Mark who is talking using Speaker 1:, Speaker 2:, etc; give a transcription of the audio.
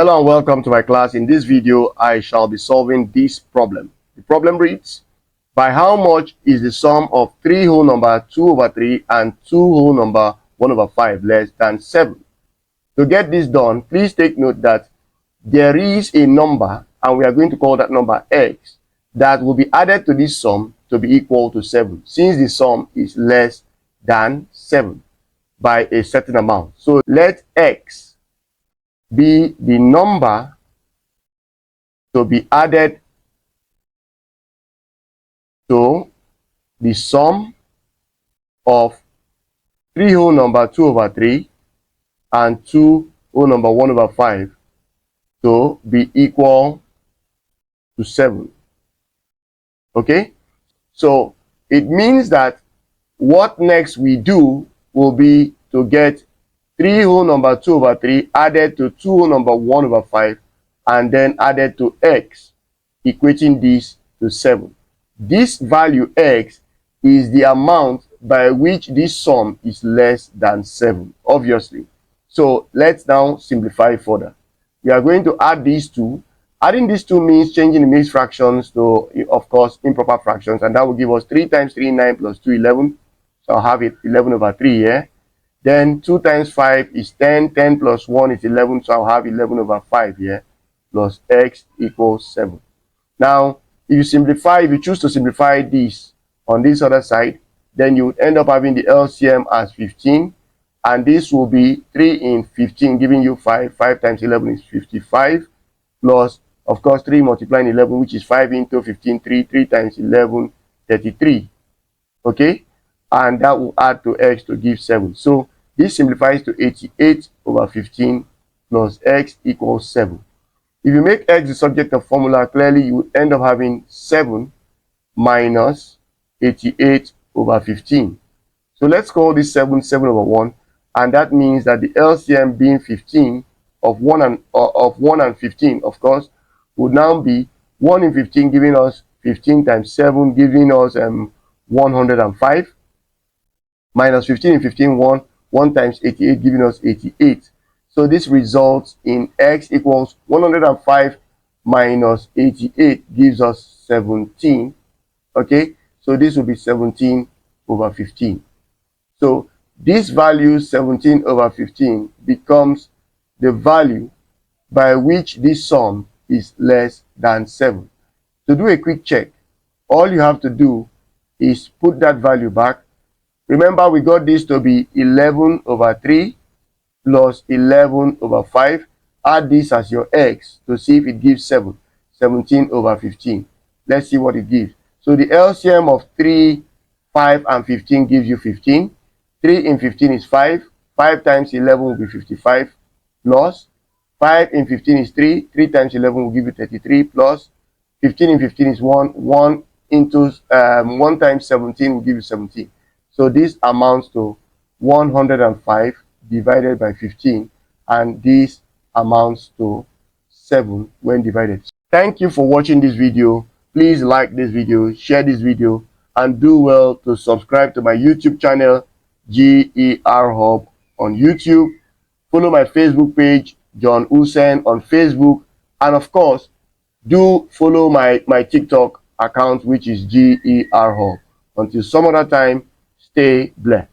Speaker 1: Hello and welcome to my class. In this video, I shall be solving this problem. The problem reads, by how much is the sum of 3 whole number 2 over 3 and 2 whole number 1 over 5 less than 7? To get this done, please take note that there is a number, and we are going to call that number x, that will be added to this sum to be equal to 7, since the sum is less than 7 by a certain amount. So let x be the number to be added to the sum of 3 whole number 2 over 3 and 2 whole number 1 over 5 to be equal to 7. Okay, so it means that what next we do will be to get 3 whole number 2 over 3 added to 2 whole number 1 over 5 and then added to x, equating this to 7. This value x is the amount by which this sum is less than 7, obviously. So let's now simplify further. We are going to add these two. Adding these two means changing the mixed fractions to, of course, improper fractions, and that will give us 3 times 3, 9 plus 2, 11. So I'll have it 11 over 3 here. Then 2 times 5 is 10. 10 plus 1 is 11. So I'll have 11 over 5 here plus x equals 7. Now, if you choose to simplify this on this other side, then you would end up having the LCM as 15. And this will be 3 in 15, giving you 5. 5 times 11 is 55. Plus, of course, 3 multiplying 11, which is 5 into 15. 3 times 11, 33. Okay? And that will add to x to give 7. So this simplifies to 88 over 15 plus x equals 7. If you make x the subject of formula, clearly you will end up having 7 minus 88 over 15. So let's call this 7 over 1, and that means that the LCM being 15 of 1 and 15, of course, would now be 1 in 15 giving us 15 times 7 giving us 105. Minus 15 in 15, 1 times 88 giving us 88. So this results in x equals 105 minus 88 gives us 17. Okay, so this will be 17 over 15. So this value 17 over 15 becomes the value by which this sum is less than 7. To do a quick check, all you have to do is put that value back. Remember, we got this to be 11 over 3 plus 11 over 5. Add this as your x to see if it gives 7. 17 over 15. Let's see what it gives. So the LCM of 3, 5, and 15 gives you 15. 3 in 15 is 5. 5 times 11 will be 55. Plus 5 in 15 is 3. 3 times 11 will give you 33. Plus 15 in 15 is 1. 1 into 1 times 17 will give you 17. So this amounts to 105 divided by 15, and this amounts to 7 when divided. Thank you for watching this video. Please like this video, share this video, and do well to subscribe to my YouTube channel, GER Hub on YouTube. Follow my Facebook page, John Hussein on Facebook, and of course, do follow my TikTok account, which is GER Hub. Until some other time, stay blessed.